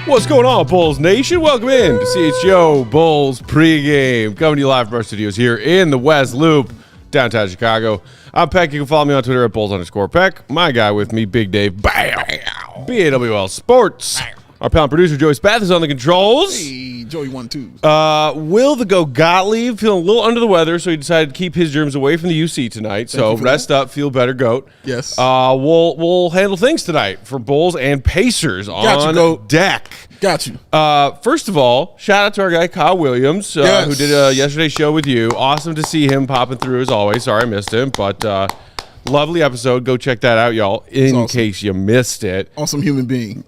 What's going on, Bulls Nation? Welcome in to CHGO Bulls Pregame. Coming to you live from our studios here in the West Loop, downtown Chicago. I'm Peck. You can follow me on Twitter at Bulls_Peck. My guy with me, Big Dave. BAWL Sports. Our pal and producer, Joey Spath, is on the controls. Hey, Joey 1-2. Will the Go Gottlieb feeling a little under the weather, so he decided to keep his germs away from the UC tonight. So rest up, feel better, Goat. Yes. We'll handle things tonight for Bulls and Pacers on deck. Got you. First of all, shout out to our guy Kyle Williams, who did yesterday's show with you. Awesome to see him popping through as always. Sorry I missed him, but lovely episode. Go check that out, y'all, in case you missed it. Awesome human being.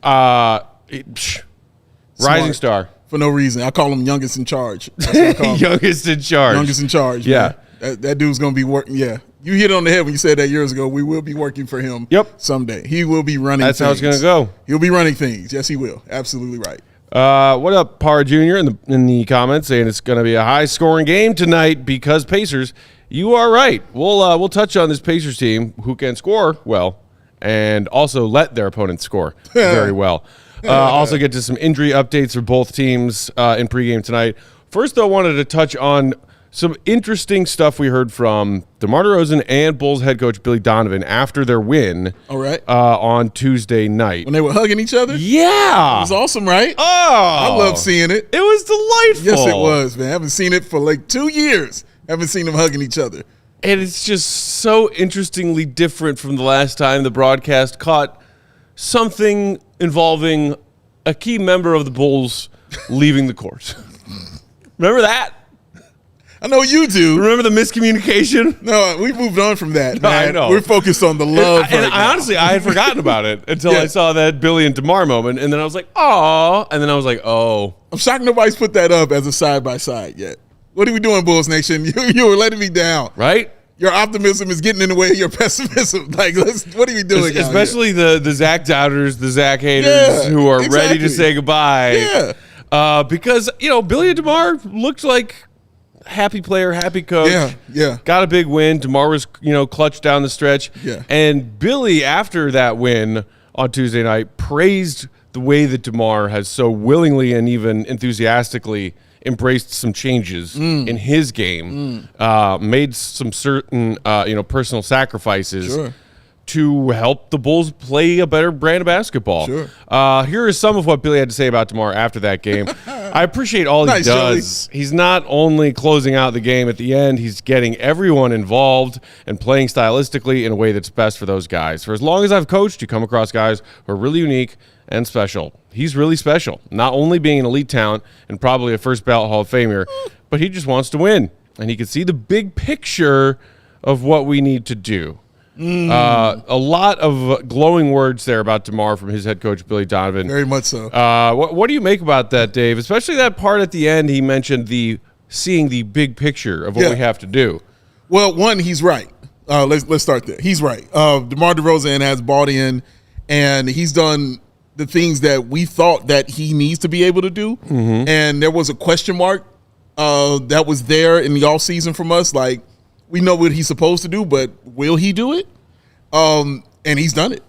Rising star. For no reason. I call him youngest in charge. That's what I call him. Youngest in charge. Youngest in charge. Yeah. That dude's going to be working. Yeah. You hit it on the head when you said that years ago. We will be working for him someday. He will be running things. That's how it's going to go. He'll be running things. Yes, he will. Absolutely right. What up, Parra Jr. in the comments saying it's going to be a high-scoring game tonight because Pacers. You are right. We'll touch on this Pacers team who can score well and also let their opponents score very well. Also get to some injury updates for both teams in pregame tonight. First, though, I wanted to touch on some interesting stuff we heard from DeMar DeRozan and Bulls head coach Billy Donovan after their win on Tuesday night. When they were hugging each other? Yeah. It was awesome, right? Oh. I love seeing it. It was delightful. Yes, it was, man. I haven't seen it for like 2 years. Haven't seen them hugging each other. And it's just so interestingly different from the last time the broadcast caught something involving a key member of the Bulls leaving the court. Remember that? I know you do. Remember the miscommunication? No, we moved on from that, man. I know. We're focused on the love. Honestly, I had forgotten about it until I saw that Billy and DeMar moment, and then I was like, "Aw," and then I was like, "Oh." I'm shocked nobody's put that up as a side-by-side yet. What are we doing, Bulls Nation? You were letting me down. Right? Your optimism is getting in the way of your pessimism. Like, what are we doing? Especially the Zach doubters, the Zach haters who are ready to say goodbye. Yeah. Because, Billy and DeMar looked like happy player, happy coach. Yeah. Got a big win. DeMar was, clutch down the stretch. Yeah. And Billy, after that win on Tuesday night, praised the way that DeMar has so willingly and even enthusiastically embraced some changes in his game, made some certain, personal sacrifices to help the Bulls play a better brand of basketball. Here is some of what Billy had to say about DeMar after that game. I appreciate all he does. Joey. He's not only closing out the game at the end, he's getting everyone involved and playing stylistically in a way that's best for those guys. For as long as I've coached, you come across guys who are really unique and special. He's really special, not only being an elite talent and probably a first ballot Hall of Famer, but he just wants to win. And he can see the big picture of what we need to do. A lot of glowing words there about DeMar from his head coach, Billy Donovan. Very much so. What do you make about that, Dave? Especially that part at the end he mentioned seeing the big picture of what we have to do. Well, one, he's right. Let's start there. He's right. DeMar DeRozan has bought in, and he's done the things that we thought that he needs to be able to do. And there was a question mark that was there in the offseason from us. Like, we know what he's supposed to do, but will he do it? And he's done it.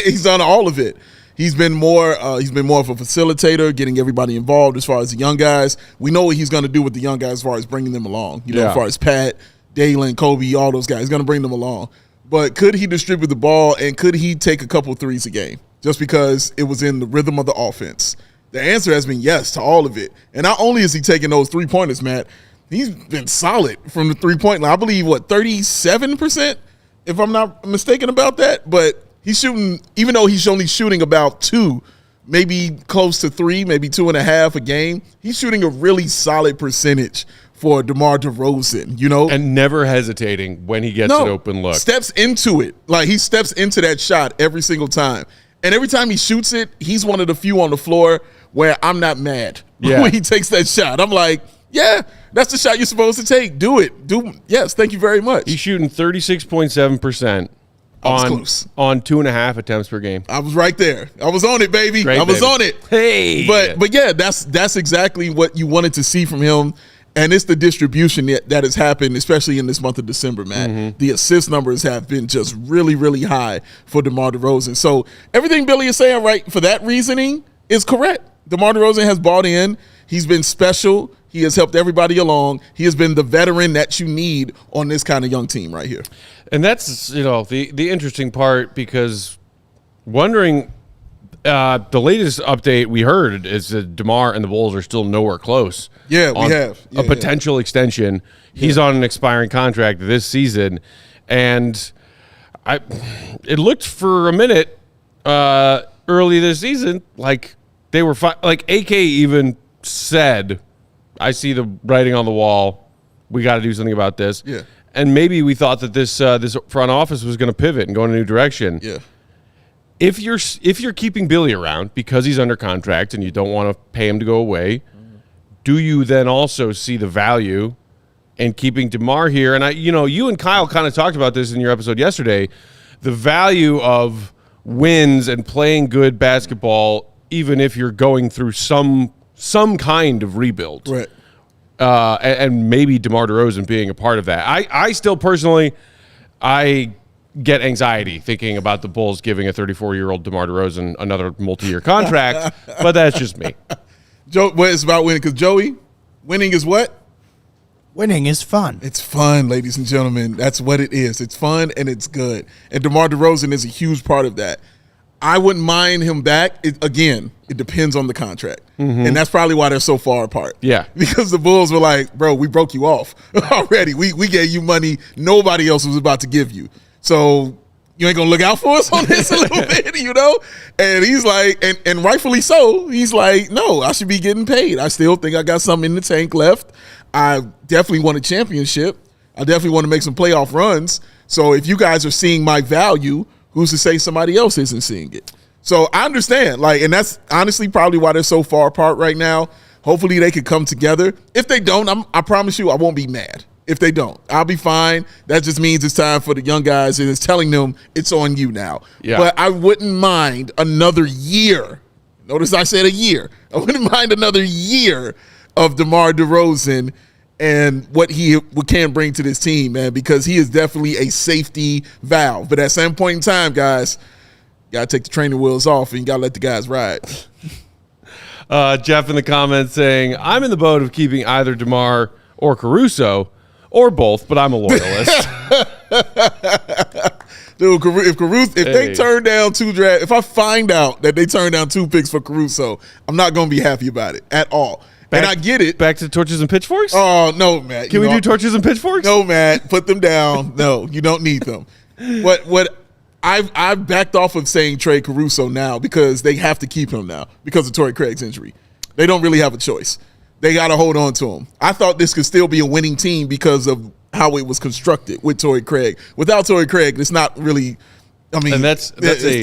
He's done all of it. He's been more of a facilitator, getting everybody involved as far as the young guys. We know what he's going to do with the young guys as far as bringing them along. As far as Pat, Dalen, Kobe, all those guys. He's going to bring them along. But could he distribute the ball, and could he take a couple threes a game just because it was in the rhythm of the offense? The answer has been yes to all of it. And not only is he taking those three-pointers, Matt, he's been solid from the three-point line. I believe, 37%, if I'm not mistaken about that. But he's shooting, even though he's only shooting about 2, maybe close to 3, maybe 2.5 a game, he's shooting a really solid percentage for DeMar DeRozan, And never hesitating when he gets an open look. Steps into it. Like, he steps into that shot every single time. And every time he shoots it, he's one of the few on the floor where I'm not mad when he takes that shot. I'm like, yeah, that's the shot you're supposed to take. Do it. Yes, thank you very much. He's shooting 36.7% on 2.5 attempts per game. I was right there. I was on it, baby. Great, I was on it. Hey. But yeah, that's exactly what you wanted to see from him. And it's the distribution that has happened, especially in this month of December, man. The assist numbers have been just really, really high for DeMar DeRozan. So everything Billy is saying, right, for that reasoning is correct. DeMar DeRozan has bought in. He's been special. He has helped everybody along. He has been the veteran that you need on this kind of young team right here. And that's, the interesting part, because wondering, the latest update we heard is that DeMar and the Bulls are still nowhere close. Yeah, we have. A potential extension. He's on an expiring contract this season. And it looked for a minute early this season like they were fine. Like AK even said, I see the writing on the wall. We got to do something about this. Yeah. And maybe we thought that this front office was going to pivot and go in a new direction. Yeah. If you're keeping Billy around because he's under contract and you don't want to pay him to go away, do you then also see the value in keeping DeMar here? And you and Kyle kind of talked about this in your episode yesterday, the value of wins and playing good basketball, even if you're going through some kind of rebuild. Right. And maybe DeMar DeRozan being a part of that. I still personally, I get anxiety thinking about the Bulls giving a 34-year-old DeMar DeRozan another multi-year contract, but that's just me. Joe, well, it's about winning, because Joey, winning is what? Winning is fun. It's fun, ladies and gentlemen. That's what it is. It's fun and it's good. And DeMar DeRozan is a huge part of that. I wouldn't mind him back. It depends on the contract. Mm-hmm. And that's probably why they're so far apart. Yeah. Because the Bulls were like, bro, we broke you off already. We gave you money nobody else was about to give you. So you ain't going to look out for us on this a little bit, And he's like, and rightfully so, he's like, no, I should be getting paid. I still think I got something in the tank left. I definitely want a championship. I definitely want to make some playoff runs. So if you guys are seeing my value, who's to say somebody else isn't seeing it? So I understand, and that's honestly probably why they're so far apart right now. Hopefully they could come together. If they don't, I promise you I won't be mad. If they don't, I'll be fine. That just means it's time for the young guys, and it's telling them it's on you now. Yeah. But I wouldn't mind another year. Notice I said a year. I wouldn't mind another year of DeMar DeRozan and what he can bring to this team, man, because he is definitely a safety valve. But at some point in time, guys, you got to take the training wheels off and you got to let the guys ride. Jeff in the comments saying, I'm in the boat of keeping either DeMar or Caruso or both, but I'm a loyalist. Dude, if they turn down if I find out that they turn down 2 picks for Caruso, I'm not going to be happy about it at all. And I get it. Back to torches and pitchforks? Oh, no, Matt. Can we do torches and pitchforks? No, Matt. Put them down. No, you don't need them. What I've backed off of saying trade Caruso now because they have to keep him now because of Torrey Craig's injury. They don't really have a choice. They got to hold on to him. I thought this could still be a winning team because of how it was constructed with Torrey Craig. Without Torrey Craig, it's not really. I mean, and that's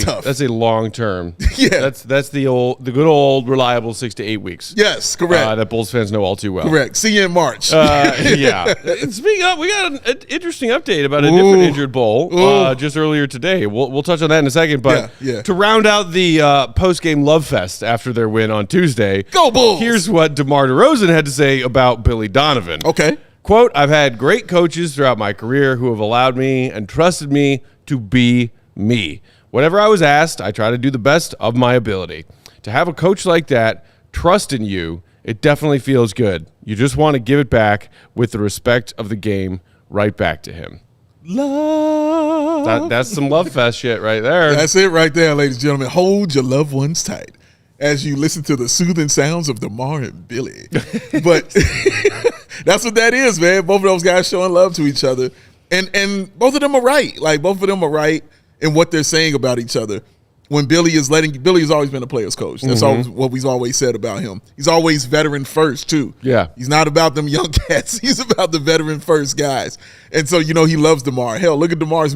tough. That's a long term. Yeah, that's the good old reliable 6 to 8 weeks. Yes, correct. That Bulls fans know all too well. Correct. See you in March. Yeah. Speaking of, we got an interesting update about a different injured Bull just earlier today. We'll touch on that in a second. But to round out the post game love fest after their win on Tuesday, go Bulls! Here's what DeMar DeRozan had to say about Billy Donovan. Okay. Quote, I've had great coaches throughout my career who have allowed me and trusted me to be me. Whatever I was asked, I try to do the best of my ability. To have a coach like that trust in you, it definitely feels good. You just want to give it back with the respect of the game right back to him. Love. That's some love fest shit right there. That's it right there, ladies and gentlemen. Hold your loved ones tight as you listen to the soothing sounds of DeMar and Billy. But that's what that is, man. Both of those guys showing love to each other. And both of them are right. Like, both of them are right in what they're saying about each other. When Billy has always been a player's coach. That's always what we've always said about him. He's always veteran first, too. Yeah. He's not about them young cats. He's about the veteran first guys. And so, he loves DeMar. Hell, look at DeMar's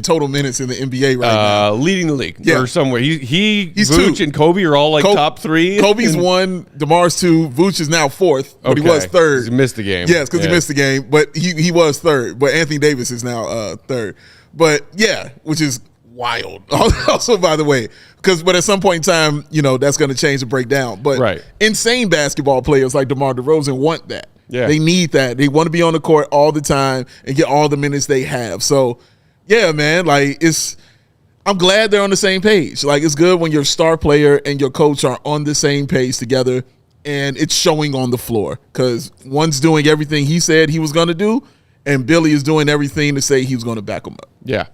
total minutes in the NBA right now. Leading the league or somewhere. He's Vooch 2. and Kobe are all top 3. Kobe's 1, DeMar's 2, Vooch is now 4th, but he was 3rd. He missed the game. Yes, because he missed the game, but he was 3rd. But Anthony Davis is now 3rd. But yeah, which is wild. Also, by the way, but at some point in time, that's going to change and break down. But insane basketball players like DeMar DeRozan want that. Yeah. They need that. They want to be on the court all the time and get all the minutes they have. So, yeah, man, I'm glad they're on the same page. Like, it's good when your star player and your coach are on the same page together, and it's showing on the floor because one's doing everything he said he was going to do, and Billy is doing everything to say he was going to back him up. Yeah.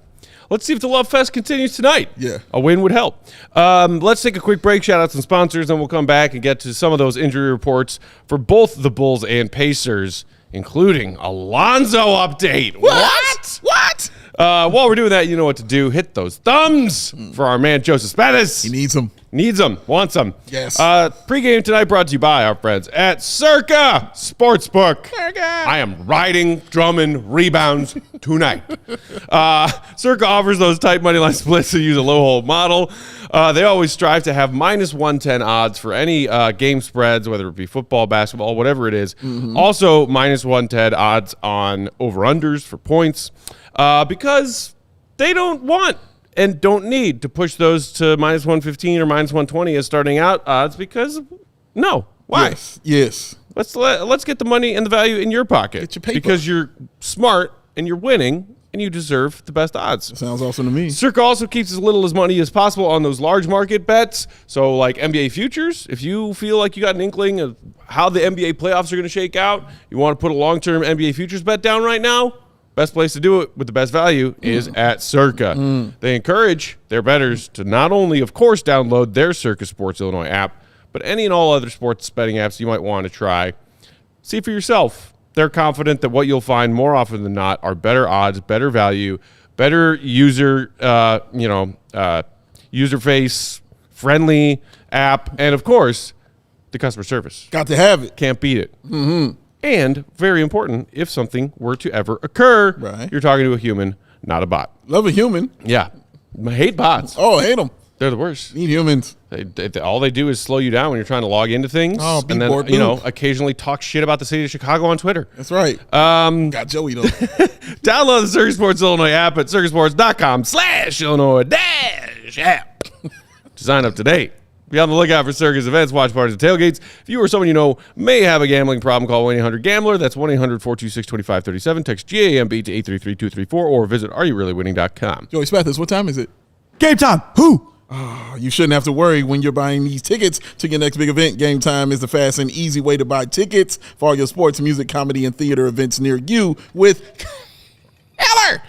Let's see if the Love Fest continues tonight. Yeah. A win would help. Let's take a quick break, shout out some sponsors, and we'll come back and get to some of those injury reports for both the Bulls and Pacers, including a Lonzo update. What? While we're doing that, you know what to do. Hit those thumbs for our man, Joseph Spettis. He needs them. Needs them. Wants them. Yes. Pregame tonight brought to you by our friends at Circa Sportsbook. I am riding Drummond rebounds tonight. Circa offers those tight money line splits to use a low hold model. They always strive to have minus 110 odds for any game spreads, whether it be football, basketball, whatever it is. Also, minus 110 odds on over-unders for points because they don't want and don't need to push those to minus 115 or minus 120 as starting out odds because, no. Why? Yes. Let's get the money and the value in your pocket. Get your paper. Because you're smart and you're winning and you deserve the best odds. Sounds awesome to me. Circa also keeps as little as money as possible on those large market bets. So like NBA futures, if you feel like you got an inkling of how the NBA playoffs are going to shake out, you want to put a long-term NBA futures bet down right now, best place to do it with the best value is at Circa. They encourage their bettors to not only, of course, download their Circa Sports Illinois app, but any and all other sports betting apps you might want to try. See for yourself. They're confident that what you'll find more often than not are better odds, better value, better user, user face, friendly app, and of course, the customer service. Got to have it. Can't beat it. And very important, if something were to ever occur, you're talking to a human, not a bot. Love a human. Yeah. I hate bots. Oh, I hate them. They're the worst. Need humans. All they do is slow you down when you're trying to log into things. Oh, and then, occasionally talk shit about the city of Chicago on Twitter. That's right. Got Joey, though. Download the Circa Sports Illinois app at circasports.com/Illinois-app to sign up today. Be on the lookout for Circus events, watch parties, and tailgates. If you or someone you know may have a gambling problem, call 1-800-GAMBLER. That's 1-800-426-2537. Text GAMB to 833-234 or visit areyoureallywinning.com. Joey Spathis, what time is it? Game time. Who? You shouldn't have to worry when you're buying these tickets to your next big event. Game Time is the fast and easy way to buy tickets for all your sports, music, comedy, and theater events near you with Heller.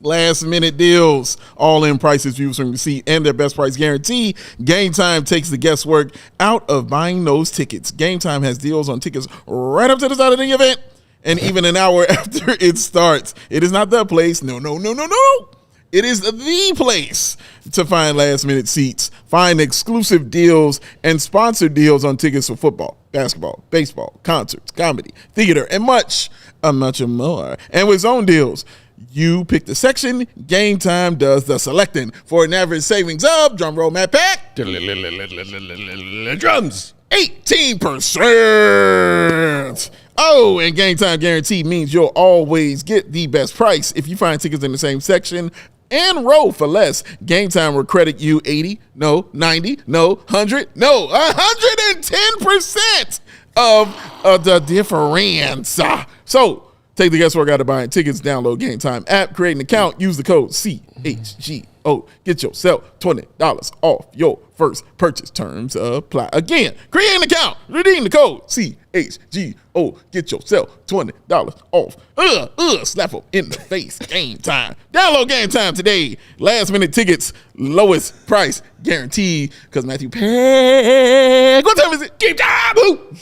Last-minute deals, all-in prices, views from receipt, and their best price guarantee. Game Time takes the guesswork out of buying those tickets. Game Time has deals on tickets right up to the start of the event and even an hour after it starts. It is not the place. No. It is the place to find last-minute seats, find exclusive deals, and sponsored deals on tickets for football, basketball, baseball, concerts, comedy, theater, and much more. And with zone deals, you pick the section, Game Time does the selecting for an average savings of, drumroll, Matt Pack, drums, 18%. Oh, and Game Time guarantee means you'll always get the best price. If you find tickets in the same section and row for less, Game Time will credit you 80, no, 90, no, 100, no, 110% of the difference. So, take the guesswork out of buying tickets. Download Game Time app, create an account, use the code CHGO. Get yourself $20 off your first purchase. Terms apply. Again, create an account, redeem the code CHGO. Get yourself $20 off. Slap them in the face. Game Time. Download Game Time today. Last minute tickets, lowest price guaranteed. Because Matthew Peck. What time is it? Game Time. Woo!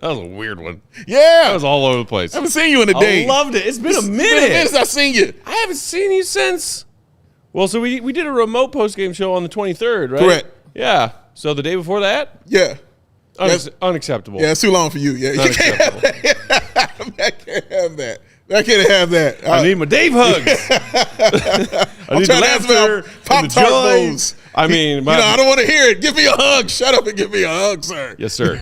That was a weird one. Yeah. That was all over the place. I haven't seen you in a day. I loved it. It's been a minute. It's been a minute since I've seen you. I haven't seen you since. Well, so we did a remote post-game show on the 23rd, right? Correct. Yeah. So the day before that? Yeah. Unacceptable. Yeah, it's too long for you. Yeah, you can't have that. I can't have that. I can't have that. I need my Dave hugs. I need the laughter, Pop-Tart bowls. I mean, I don't want to hear it. Give me a hug. Shut up and give me a hug, sir. Yes, sir.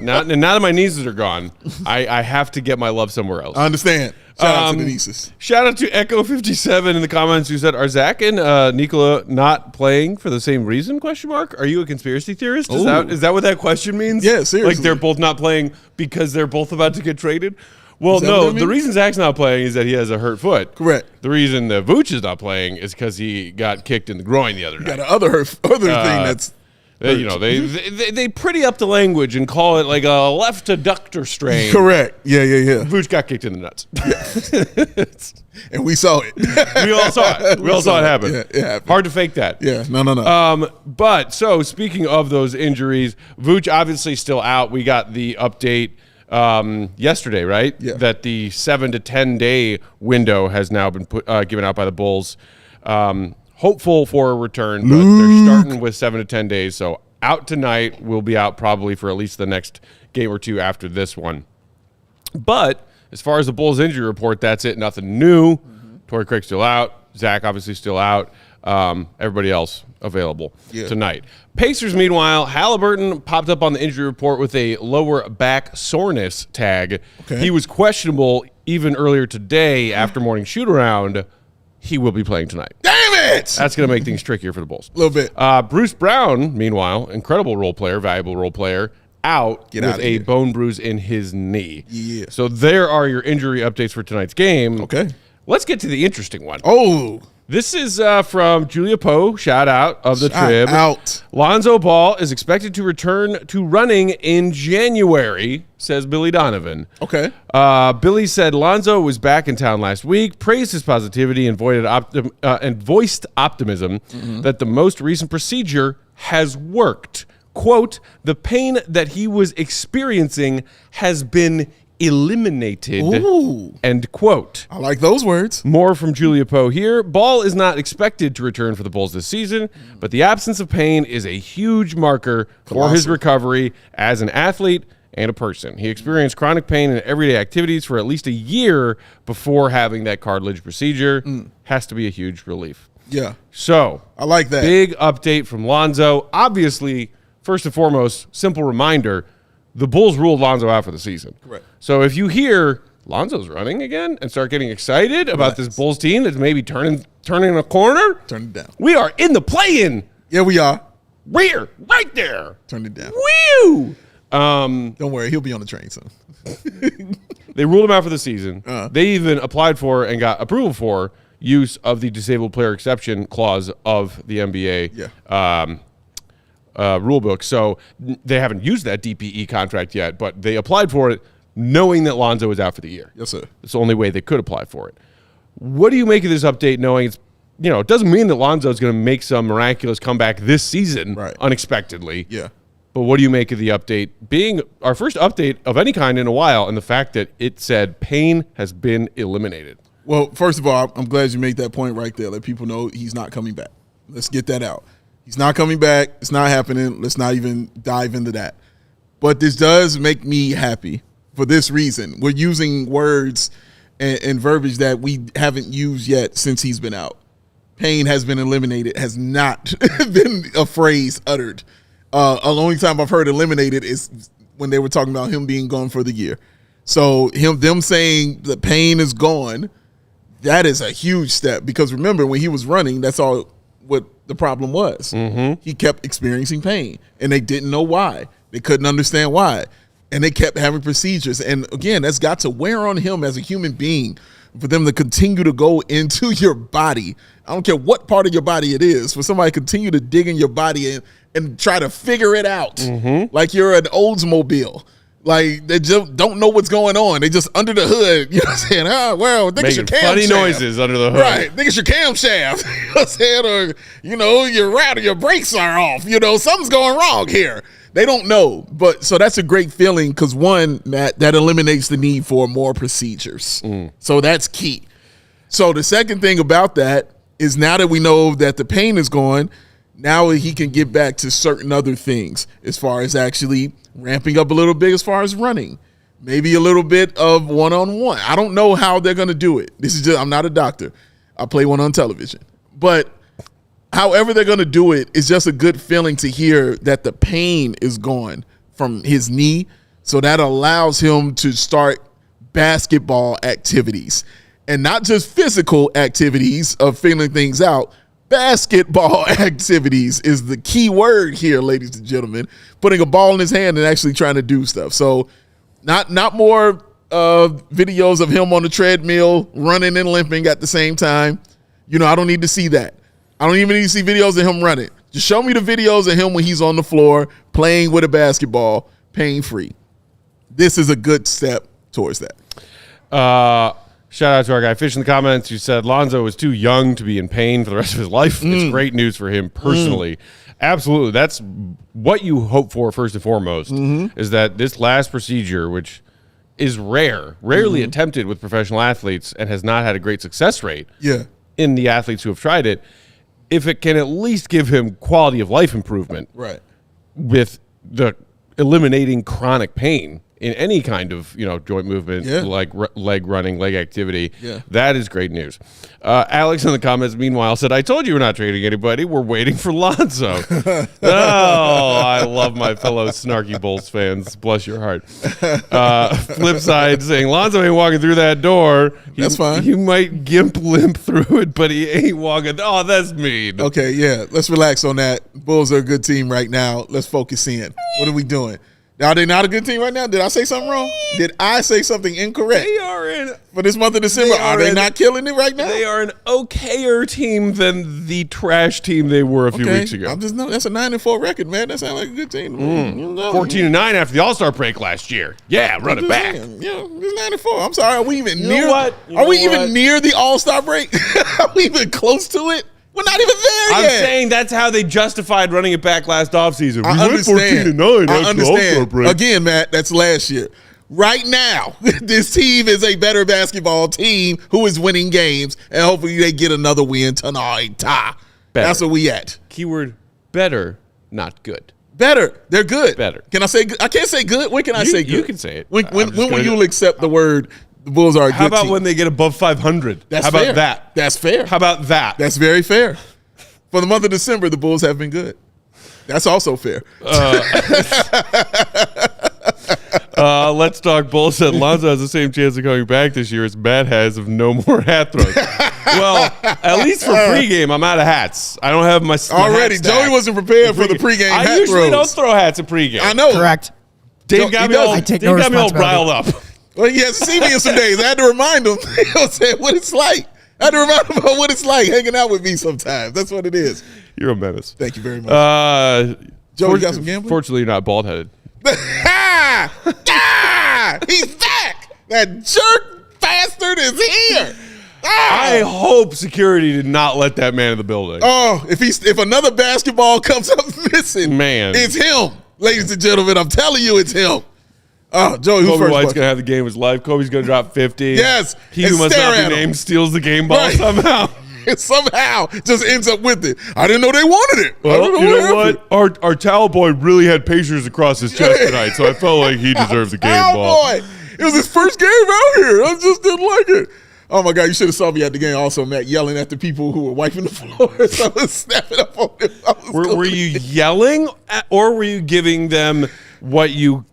now that my nieces are gone, I have to get my love somewhere else. I understand. Shout out to the nieces. Shout out to Echo57 in the comments who said, "Are Zach and Nikola not playing for the same reason?" ? Are you a conspiracy theorist? Is that what that question means? Yeah, seriously. Like they're both not playing because they're both about to get traded? Well, Is that no, what I mean? the reason Zach's not playing is that he has a hurt foot. Correct. The reason that Vooch is not playing is because he got kicked in the groin the other Got night. other thing that's They pretty up the language and call it like a left adductor strain. correct. Yeah. Vooch got kicked in the nuts. And we saw it. We all saw it. We all saw it happen. Yeah, it happened. Hard to fake that. Yeah, no. But so speaking of those injuries, Vooch obviously still out. We got the update yesterday, right? Yeah. That the 7 to 10 day window has now been given out by the Bulls. Hopeful for a return, but they're starting with 7 to 10 days. So out tonight, will be out probably for at least the next game or two after this one. But as far as the Bulls injury report, that's it. Nothing new. Torrey Craig's still out. Zach obviously still out. Everybody else available tonight. Pacers, meanwhile, Haliburton popped up on the injury report with a lower back soreness tag. Okay. He was questionable even earlier today after morning shoot-around. He will be playing tonight. Damn it! That's going to make things trickier for the Bulls. A little bit. Bruce Brown, meanwhile, incredible role player, valuable role player, out with a bone bruise in his knee. Yeah. So there are your injury updates for tonight's game. Okay. Let's get to the interesting one. Oh. This is from Julia Poe, shout out of the Shout Trib. out. Lonzo Ball is expected to return to running in January, says Billy Donovan. Okay. Billy said Lonzo was back in town last week, praised his positivity, and voiced optimism that the most recent procedure has worked. Quote, the pain that he was experiencing has been eliminated. Ooh. End quote. I like those words. More from Julia Poe here. Ball is not expected to return for the Bulls this season, but the absence of pain is a huge marker for his recovery as an athlete and a person. He experienced chronic pain in everyday activities for at least a year before having that cartilage procedure. Has to be a huge relief. Yeah. So, I like that. big update from Lonzo. Obviously, first and foremost, simple reminder, the Bulls ruled Lonzo out for the season. Correct. So if you hear Lonzo's running again and start getting excited about this Bulls team that's maybe turning a corner, Turn it down. we are in the play-in. Yeah, we are. We're right there. Turn it down. Woo! Don't worry, he'll be on the train soon. They ruled him out for the season. They even applied for and got approval for use of the disabled player exception clause of the NBA rule book. So they haven't used that DPE contract yet, but they applied for it knowing that Lonzo was out for the year. Yes, sir. It's the only way they could apply for it. What do you make of this update knowing it's, it doesn't mean that Lonzo is going to make some miraculous comeback this season unexpectedly. Yeah. But what do you make of the update being our first update of any kind in a while and the fact that it said pain has been eliminated? Well, first of all, I'm glad you made that point right there. Let people know he's not coming back. Let's get that out. He's not coming back. It's not happening. Let's not even dive into that. But this does make me happy for this reason. We're using words and verbiage that we haven't used yet since he's been out. Pain has been eliminated, has not been a phrase uttered. The only time I've heard eliminated is when they were talking about him being gone for the year. So them saying the pain is gone, that is a huge step. Because remember, when he was running, that's all what the problem was. He kept experiencing pain, and they didn't know why. They couldn't understand why. And they kept having procedures. And again, that's got to wear on him as a human being for them to continue to go into your body. I don't care what part of your body it is, for somebody to continue to dig in your body and try to figure it out like you're an Oldsmobile. Like, they just don't know what's going on. They just under the hood, you know what I'm saying? I think it's your camshaft. Funny noises under the hood. Right. Think it's your camshaft. You know what I'm saying? Or, your router, your brakes are off. Something's going wrong here. They don't know. But so that's a great feeling because, one, that eliminates the need for more procedures. So that's key. So the second thing about that is now that we know that the pain is gone, now he can get back to certain other things as far as actually ramping up a little bit as far as running. Maybe a little bit of one-on-one. I don't know how they're going to do it. I'm not a doctor. I play one on television. But however they're going to do it, it's just a good feeling to hear that the pain is gone from his knee. So that allows him to start basketball activities. And not just physical activities of figuring things out. Basketball activities is the key word here, ladies and gentlemen. Putting a ball in his hand and actually trying to do stuff. So not more videos of him on the treadmill running and limping at the same time. I don't need to see that. I don't even need to see videos of him running. Just show me the videos of him when he's on the floor playing with a basketball, pain-free. This is a good step towards that. Shout out to our guy Fish in the comments who said Lonzo is too young to be in pain for the rest of his life. It's great news for him personally. Absolutely. That's what you hope for first and foremost, is that this last procedure, which is rarely attempted with professional athletes and has not had a great success rate in the athletes who have tried it, if it can at least give him quality of life improvement with the eliminating chronic pain in any kind of joint movement, like leg running, leg activity, that is great news. Alex in the comments, meanwhile, said, "I told you we're not trading anybody. We're waiting for Lonzo." Oh, I love my fellow snarky Bulls fans. Bless your heart. Flip side saying Lonzo ain't walking through that door. That's fine. You might limp through it, but he ain't walking. Oh, that's mean. Okay, let's relax on that. Bulls are a good team right now. Let's focus in. What are we doing? Are they not a good team right now? Did I say something wrong? Did I say something incorrect? They are for this month of December. Are they not killing it right now? They are an okayer team than the trash team they were a few weeks ago. I'm just that's a 9-4 record, man. That sounds like a good team. 14-9 after the All-Star break last year. Yeah, run it back. It's 9-4. I'm sorry. Are we even near? Are we even near the All-Star break? Are we even close to it? We're not even there yet. I'm saying that's how they justified running it back last offseason. I understand. 14-9. I understand. Again, Matt, that's last year. Right now, this team is a better basketball team who is winning games, and hopefully they get another win tonight. That's where we at. Keyword better, not good. Better. They're good. Better. Can I say good? I can't say good. When can I say good? You can say it. When will you accept the word the Bulls are a good team? How about when they get above 500? How about that? That's fair. How about that? That's very fair. For the month of December, the Bulls have been good. That's also fair. Let's Talk Bulls said Lonzo has the same chance of coming back this year as Matt has of no more hat throws. Well, at least for pregame, I'm out of hats. I don't have my already. Hat Joey wasn't prepared for the pregame hat throws. I usually don't throw hats at pregame. I know. Correct. Dave got me all riled up. Well, he has to see me in some days. I had to remind him. I said what it's like. I had to remind him about what it's like hanging out with me sometimes. That's what it is. You're a menace. Thank you very much. Joe, you got some gambling? Fortunately, you're not bald-headed. He's back. That jerk bastard is here. I hope security did not let that man in the building. Oh, if another basketball comes up missing, man, it's him. Ladies and gentlemen, I'm telling you, it's him. Oh, Joey, who's Kobe first? White's going to have the game of his life. Kobe's going to drop 50. Yes. He who must not be named steals the game ball somehow. It somehow just ends up with it. I didn't know they wanted it. Well, you know what? Our towel boy really had Pacers across his chest tonight, so I felt like he deserved the game ball. Boy. It was his first game out here. I just didn't like it. Oh, my God. You should have saw me at the game also, Matt, yelling at the people who were wiping the floor. So I was snapping up on them. Were you yelling or were you giving them what you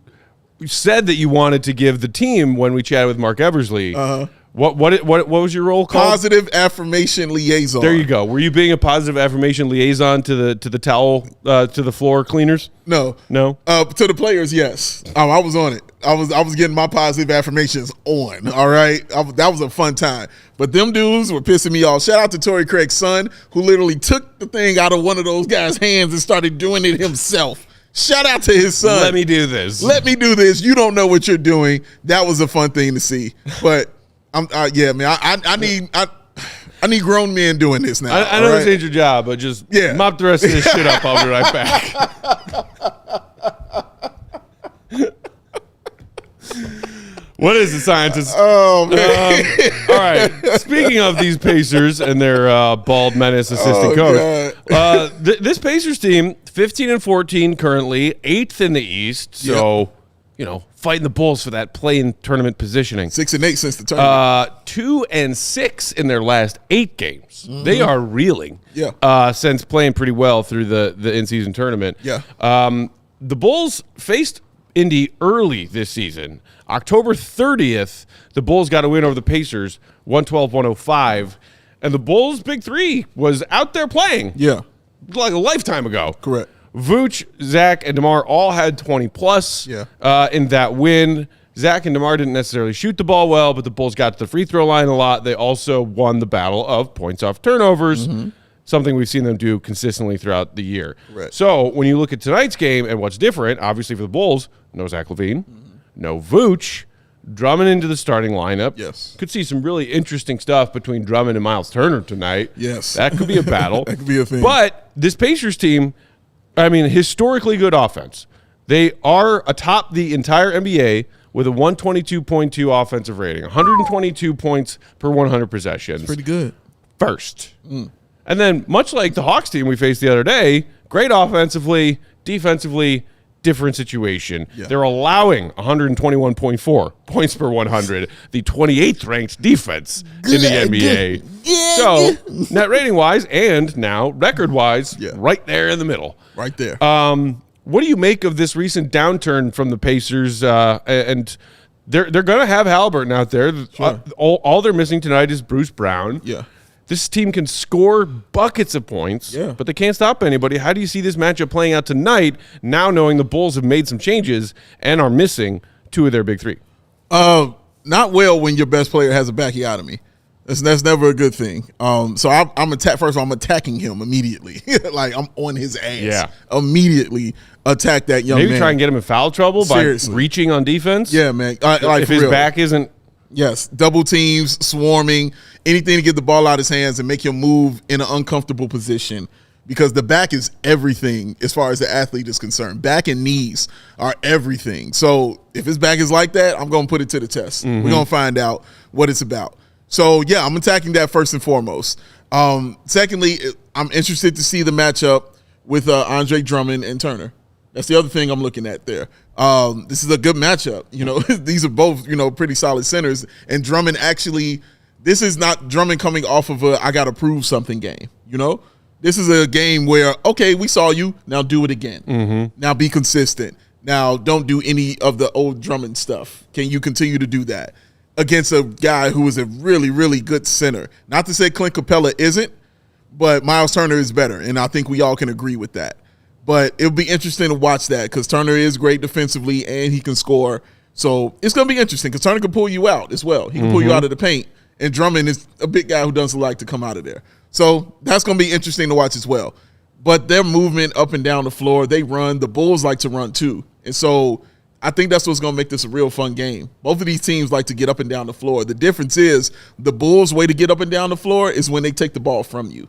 said that you wanted to give the team when we chatted with Mark Eversley? What was your role called? Positive affirmation liaison. There you go. Were you being a positive affirmation liaison to the towel to the floor cleaners? No. To the players, yes. I was on it. I was getting my positive affirmations on. All right, that was a fun time. But them dudes were pissing me off. Shout out to Torrey Craig's son, who literally took the thing out of one of those guys' hands and started doing it himself. Shout out to his son. Let me do this. You don't know what you're doing. That was a fun thing to see. But yeah, man, I need grown men doing this now. I know this ain't your job, but just mop the rest of this shit up. I'll be right back. What is it, scientists? Oh, man. All right. Speaking of these Pacers and their bald menace assistant coach, this Pacers team, 15-14 currently, 8th in the East. So, fighting the Bulls for that play-in tournament positioning. 6-8 since the tournament. 2-6 in their last 8 games. Mm-hmm. They are reeling. Yeah. Since playing pretty well through the in-season tournament. Yeah. The Bulls faced Indy early this season. October 30th, the Bulls got a win over the Pacers, 112-105. And the Bulls' big three was out there playing. Yeah. Like a lifetime ago. Correct. Vooch, Zach, and DeMar all had 20-plus in that win. Zach and DeMar didn't necessarily shoot the ball well, but the Bulls got to the free throw line a lot. They also won the battle of points off turnovers, something we've seen them do consistently throughout the year. Right. So when you look at tonight's game and what's different, obviously for the Bulls, no Zach LaVine, no Vooch, Drummond into the starting lineup. Yes. Could see some really interesting stuff between Drummond and Miles Turner tonight. Yes. That could be a battle. That could be a thing. But this Pacers team, I mean, historically good offense. They are atop the entire NBA with a 122.2 offensive rating, 122 points per 100 possessions. Pretty good. First. And then, much like the Hawks team we faced the other day, great offensively, defensively, different situation. Yeah. They're allowing 121.4 points per 100, the 28th ranked defense in the NBA. So, net rating wise and now record wise, right there in the middle. Right there. What do you make of this recent downturn from the Pacers? And they're going to have Haliburton out there. Sure. All they're missing tonight is Bruce Brown. Yeah. This team can score buckets of points, but they can't stop anybody. How do you see this matchup playing out tonight, now knowing the Bulls have made some changes and are missing two of their big three? Not well when your best player has a backiotomy. That's never a good thing. So I'm attacking him immediately. Like, I'm on his ass. Yeah. Immediately attack that young man. Maybe try and get him in foul trouble Seriously. by reaching on defense? Yeah, man. Like, if his back isn't... Yes, double teams, swarming, anything to get the ball out of his hands and make him move in an uncomfortable position, because the back is everything as far as the athlete is concerned. Back and knees are everything. So if his back is like that, I'm going to put it to the test. We're going to find out what it's about. So, yeah, I'm attacking that first and foremost. Secondly, I'm interested to see the matchup with Andre Drummond and Turner. That's the other thing I'm looking at there. This is a good matchup. You know, these are both, pretty solid centers. And Drummond actually, this is not Drummond coming off of a I got to prove something game, This is a game where, okay, we saw you, now do it again. Now be consistent. Now don't do any of the old Drummond stuff. Can you continue to do that against a guy who is a really, really good center? Not to say Clint Capella isn't, but Miles Turner is better, and I think we all can agree with that. But it'll be interesting to watch that because Turner is great defensively and he can score. So it's going to be interesting because Turner can pull you out as well. He can pull you out of the paint. And Drummond is a big guy who doesn't like to come out of there. So that's going to be interesting to watch as well. But their movement up and down the floor, they run. The Bulls like to run too. And so I think that's what's going to make this a real fun game. Both of these teams like to get up and down the floor. The difference is the Bulls' way to get up and down the floor is when they take the ball from you.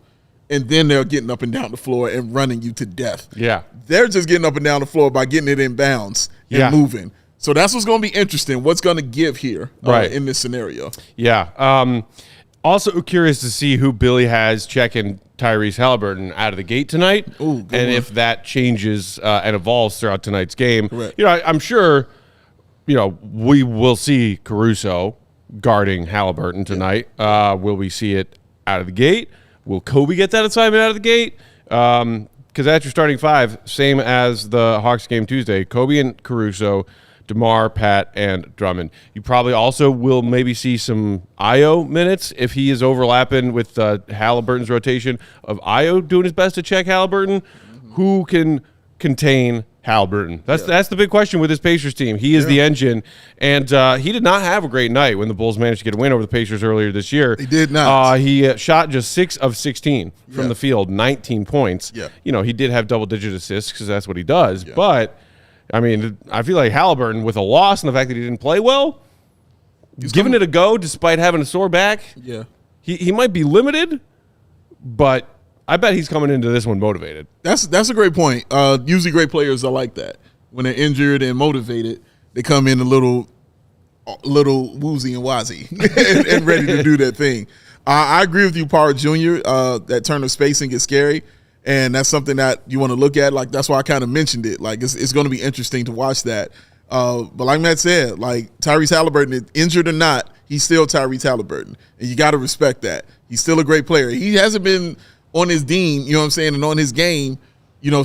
And then they're getting up and down the floor and running you to death. Yeah. They're just getting up and down the floor by getting it in bounds and moving. So that's what's going to be interesting. What's going to give here in this scenario. Yeah. Also curious to see who Billy has checking Tyrese Haliburton out of the gate tonight. Ooh, and if that changes and evolves throughout tonight's game. Correct. I'm sure, we will see Caruso guarding Haliburton tonight. Will we see it out of the gate? Will Kobe get that assignment out of the gate? Because that's your starting five, same as the Hawks game Tuesday. Kobe and Caruso, DeMar, Pat, and Drummond. You probably also will maybe see some Io minutes if he is overlapping with Haliburton's rotation of Io doing his best to check Haliburton. Who can contain Haliburton? That's the big question with this Pacers team. He is the engine, and he did not have a great night when the Bulls managed to get a win over the Pacers earlier this year. He did not. He shot just 6 of 16 from the field, 19 points. Yeah. He did have double-digit assists because that's what he does. Yeah. But, I mean, I feel like Haliburton, with a loss and the fact that he didn't play well, giving it a go despite having a sore back, he might be limited, but I bet he's coming into this one motivated. That's a great point. Usually great players are like that. When they're injured and motivated, they come in a little woozy and wazzy and ready to do their thing. I agree with you, Parr Jr., that Turner spacing is scary, and that's something that you want to look at. Like, that's why I kind of mentioned it. Like, it's going to be interesting to watch that. But like Matt said, like, Tyrese Haliburton, injured or not, he's still Tyrese Haliburton, and you got to respect that. He's still a great player. He hasn't been on his dean, and on his game,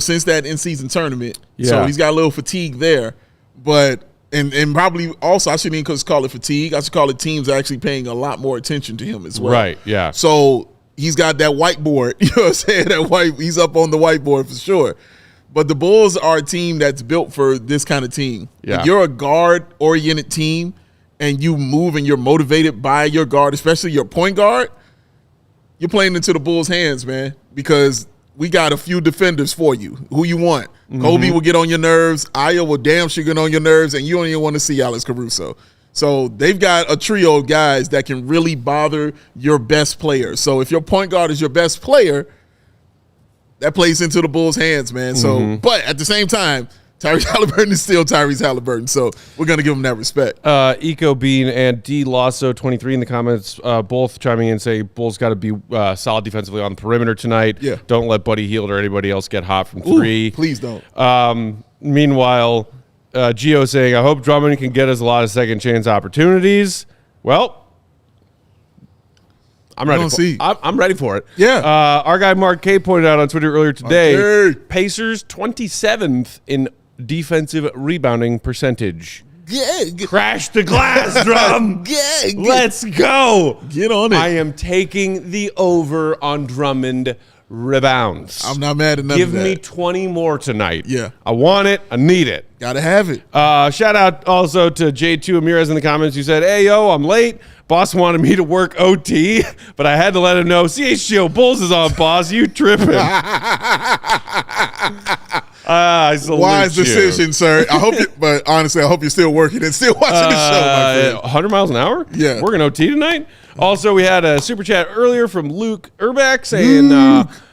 since that in-season tournament. Yeah. So he's got a little fatigue there. But and probably also, I shouldn't even call it fatigue. I should call it teams actually paying a lot more attention to him as well. Right, yeah. So he's got that whiteboard, he's up on the whiteboard for sure. But the Bulls are a team that's built for this kind of team. Yeah. If you're a guard-oriented team and you move and you're motivated by your guard, especially your point guard, you're playing into the Bulls' hands, man, because we got a few defenders for you. Who you want? Kobe will get on your nerves. Aya will damn sure get on your nerves, and you don't even want to see Alex Caruso. So they've got a trio of guys that can really bother your best player. So if your point guard is your best player, that plays into the Bulls' hands, man. So, but at the same time, Tyrese Haliburton is still Tyrese Haliburton, so we're going to give him that respect. Eco Bean and D Lasso 23 in the comments, both chiming in, say Bulls got to be solid defensively on the perimeter tonight. Yeah. Don't let Buddy Hield or anybody else get hot from three. Please don't. Meanwhile, Gio saying, I hope Drummond can get us a lot of second chance opportunities. Well, I'm ready. I'm ready for it. Yeah. Our guy Mark K pointed out on Twitter earlier today, Okay. Pacers 27th in defensive rebounding percentage. Yeah. Crash the glass, Drum. Let's go. Get on it. I am taking the over on Drummond rebounds. I'm not mad at none Give of that. me 20 more tonight. Yeah. I want it. I need it. Gotta have it. Shout out also to J2 Amirez in the comments who said, hey, yo, I'm late. Boss wanted me to work OT, but I had to let him know CHGO Bulls is on, boss. You tripping. I salute Wise you. decision, sir. I hope you, but honestly, I hope you're still working and still watching the show, my friend. 100 miles an hour? Yeah. Working OT tonight? Also, we had a super chat earlier from Luke Urbeck saying,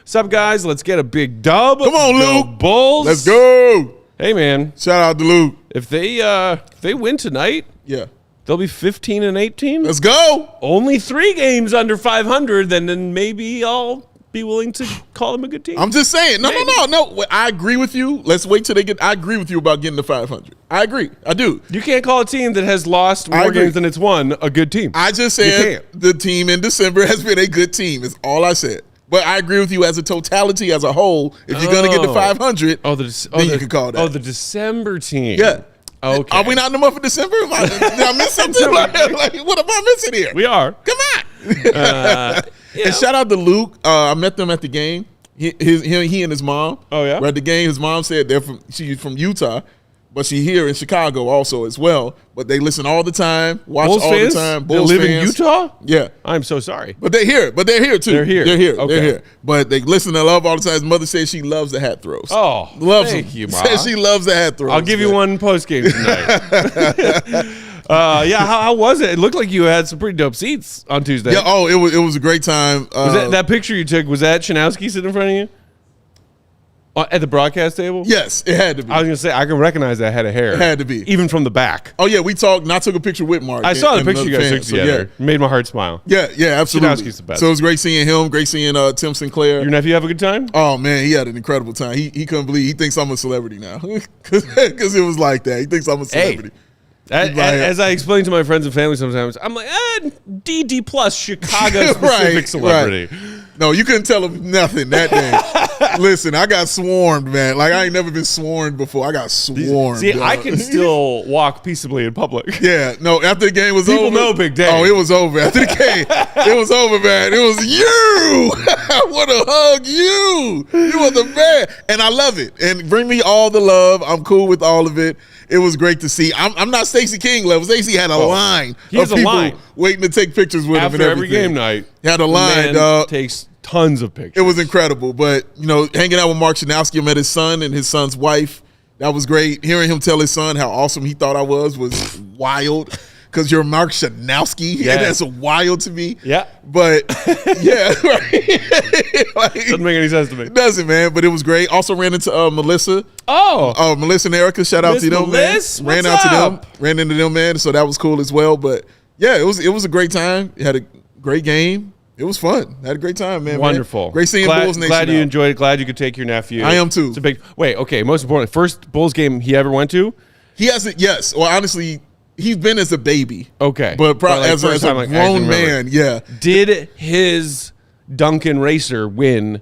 sup, guys, let's get a big dub. Come on, Go Luke. Bulls. Let's go. Hey, man, Shout out to Luke. if they win tonight, Yeah. they'll be 15 and 18. Let's go. Only 3 games under 500, then maybe I'll be willing to call them a good team. I'm just saying. No. I agree with you. Let's wait till they get. I agree with you about getting to 500. I agree. I do. You can't call a team that has lost I more agree. games than it's won a good team. I just You said can't. the team in December has been a good team. Is all I said. But I agree with you as a totality, as a whole. If you're going to get to 500, then you can call that. Oh, the December team. Yeah. Okay. Are we not in the month of December? Did I miss something? like, what am I missing here? We are. Come on. And shout out to Luke. I met them at the game. He and his mom. Oh, yeah? Were at the game. His mom said she's from Utah, but she's here in Chicago also as well. But they listen all the time, watch Bulls all fans? the time. They Bulls live in fans. Utah? Yeah. I'm so sorry. But they're here. Too. They're here. Okay. They're here. But they listen to love all the time. His mother says she loves the hat throws. Oh, loves thank them. you, Ma. Says she loves the hat throws. I'll give you man. one post game tonight. How was it? It looked like you had some pretty dope seats on Tuesday. Yeah. Oh, it was a great time. Was that picture you took? Was that Shanowski sitting in front of you at the broadcast table? Yes, it had to be. I was gonna say I can recognize that head of hair. It had to be, even from the back. Oh yeah, we talked. And I took a picture with Mark. I saw the and picture you another guys took fan, so, together. Made my heart smile. Yeah, absolutely. Shanowski's the best. So it was great seeing him. Great seeing Tim Sinclair. Your nephew have a good time? Oh man, he had an incredible time. He couldn't believe. He thinks I'm a celebrity now because it was like that. He thinks I'm a celebrity. As I explain to my friends and family sometimes, I'm like, DD plus Chicago specific celebrity. Right. No, you couldn't tell him nothing that day. Listen, I got swarmed, man. Like I ain't never been swarmed before. I got swarmed. See, dog. I can still walk peacefully in public. Yeah, no. After the game was over, People know Big Day. Oh, it was over after the game. It was over, man. It was you. I want to hug you. You were the man, and I love it. And bring me all the love. I'm cool with all of it. It was great to see. I'm not Stacey King level. Stacey had a line of people waiting to take pictures with him and After every everything. game night, He had a line, man dog. takes tons of pictures. It was incredible. But, hanging out with Mark Shanowski, I met his son and his son's wife. That was great. Hearing him tell his son how awesome he thought I was wild. Because you're Mark Shanowski, and that's wild to me. Yeah. But, yeah. Right. Doesn't make any sense to me. It doesn't, man. But it was great. Also ran into Melissa. Oh. Melissa and Erica. Shout out Miss to them, Meliss, man. what's up? Ran into them, man. So that was cool as well. But, yeah, it was a great time. It had a great game. It was fun. Had a great time, man. Wonderful. Man. Great seeing Bulls Nation. Glad you out. enjoyed it. Glad you could take your nephew. I am too. It's a big. Wait, okay. Most importantly, first Bulls game he ever went to. He hasn't. Yes. Well, honestly, he's been as a baby. Okay, but like as a first time, like, I grown can remember. man, yeah. Did his Duncan racer win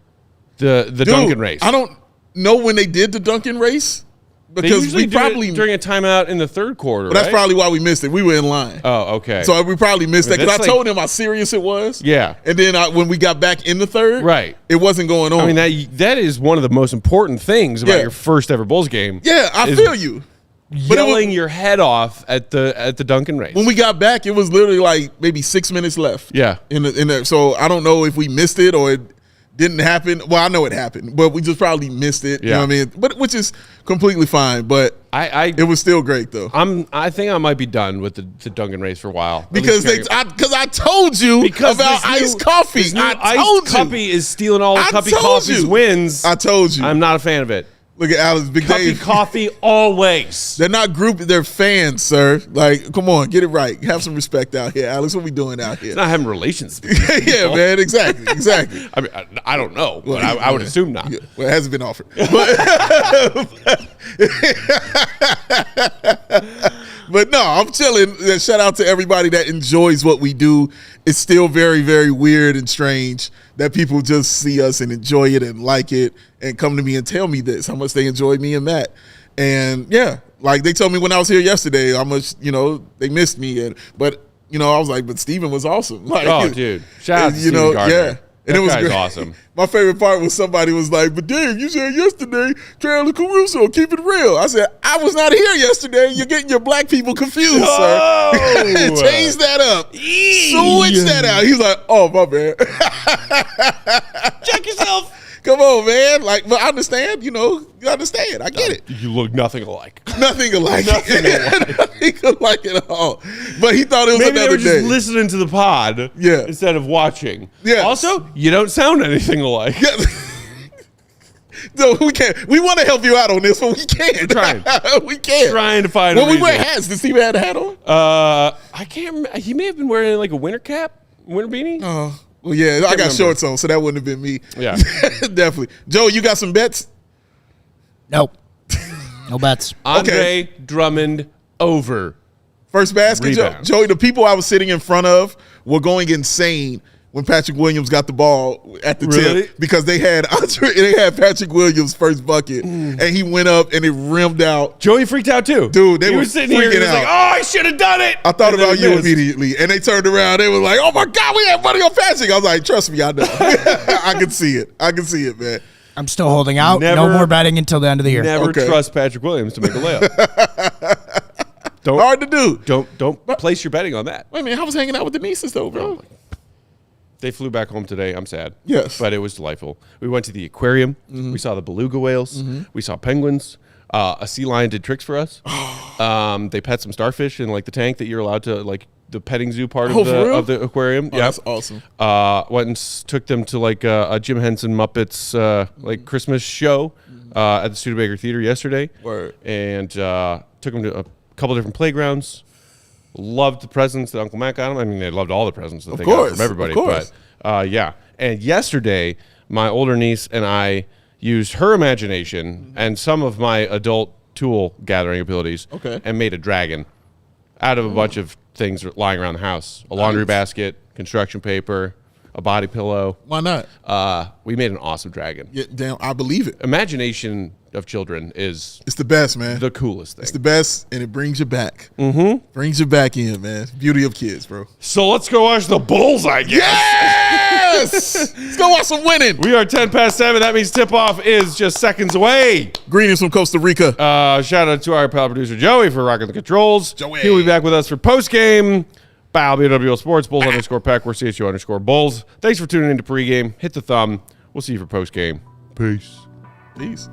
the Duncan race? I don't know when they did the Duncan race. They usually do it during a timeout in the third quarter. But that's probably why we missed it. We were in line. Oh, okay. So we probably missed that because I told him how serious it was. Yeah. And then when we got back in the third, it wasn't going on. I mean, that is one of the most important things about your first ever Bulls game. Yeah, I feel you. Yelling your head off at the Duncan race. When we got back, it was literally like maybe 6 minutes left. Yeah. So I don't know if we missed it or it didn't happen. Well, I know it happened, but we just probably missed it. You know what I mean? But which is completely fine. But it was still great though. I think I might be done with the Duncan race for a while. Because I told you about iced coffee. Iced coffee is stealing all the Cuppy Coffee's wins. I told you. I'm not a fan of it. Look at Alex, Big Cuppy Dave. Coffee always. They're not group, they're fans, sir. Like, come on, get it right. Have some respect out here, Alex. What we doing out here? It's not having relations. Yeah, man, exactly. I mean, I don't know, but I would assume not. Yeah, well, it hasn't been offered. But no, I'm chilling. Shout out to everybody that enjoys what we do. It's still very, very weird and strange that people just see us and enjoy it and like it and come to me and tell me this, how much they enjoy me and Matt. And yeah, like they told me when I was here yesterday how much, they missed me. But I was like, but Steven was awesome. Like, oh, dude. Shout out to Steven Gardner. Yeah. And that it was guy's great. awesome. My favorite part was somebody was like, but Dave, you said yesterday, Trailer Caruso, keep it real. I said, I was not here yesterday. You're getting your black people confused, sir. Change that up. Switch that out. He's like, oh, my bad. Check yourself. Come on, man. Like, but I understand, you understand. I get it. You look nothing alike. Nothing alike. Nothing alike. Nothing alike at all. But he thought it was Maybe another they were just day. listening to the pod instead of watching. Yeah. Also, you don't sound anything alike. Yeah. No, we can't. We want to help you out on this, but we can't. We're trying. We can't. Trying to find a When we reason. wear hats, did Steve have a hat on? I can't remember. He may have been wearing like a winter cap, winter beanie. Oh, well, yeah. I got shorts on, so that wouldn't have been me. Yeah. Definitely. Joe, you got some bets? Nope. No bets. Andre Drummond over. First basket, Rebound. Joey, the people I was sitting in front of were going insane when Patrick Williams got the ball at the tip because they had Patrick Williams' first bucket, and he went up and it rimmed out. Joey freaked out too. Dude, they he were was sitting here. He was freaking like, out. "Oh, I should have done it." I thought And then about he you missed. immediately, and they turned around. They were like, "Oh my God, we have money on Patrick." I was like, "Trust me, I know. I can see it. I can see it, man." I'm still holding out. Never- No more betting until the end of the year. Never trust Patrick Williams to make a layup. Hard to do. Don't place your betting on that. Wait a minute, I was hanging out with the nieces though, bro. They flew back home today. I'm sad. Yes. But it was delightful. We went to the aquarium. We saw the beluga whales. We saw penguins. A sea lion did tricks for us. They pet some starfish in like the tank that you're allowed to, like the petting zoo part Oh, for real? of the aquarium. Oh, that's awesome. Went and took them to like a Jim Henson Muppets like Christmas show at the Studebaker Theater yesterday. Word. And took them to a couple different playgrounds. Loved the presents that Uncle Matt got them. I mean, they loved all the presents that they got from everybody. Of course. But yeah. And yesterday, my older niece and I used her imagination and some of my adult tool gathering abilities and made a dragon out of a bunch of things lying around the house. A laundry basket, construction paper, a body pillow. Why not? We made an awesome dragon. Yeah, damn, I believe it. Imagination of children is It's the best, man. the coolest thing. It's the best, and it brings you back. Mm-hmm. Brings you back in, man. Beauty of kids, bro. So let's go watch the Bulls, I guess. Yes! Let's go watch some winning. We are 10 past 7. That means tip-off is just seconds away. Greetings from Costa Rica. Shout out to our pal producer, Joey, for rocking the controls. Joey. He'll be back with us for postgame. Bow, BWL Sports, Bulls _Pack. We're CHGO _Bulls. Thanks for tuning in to pregame. Hit the thumb. We'll see you for postgame. Peace. Peace.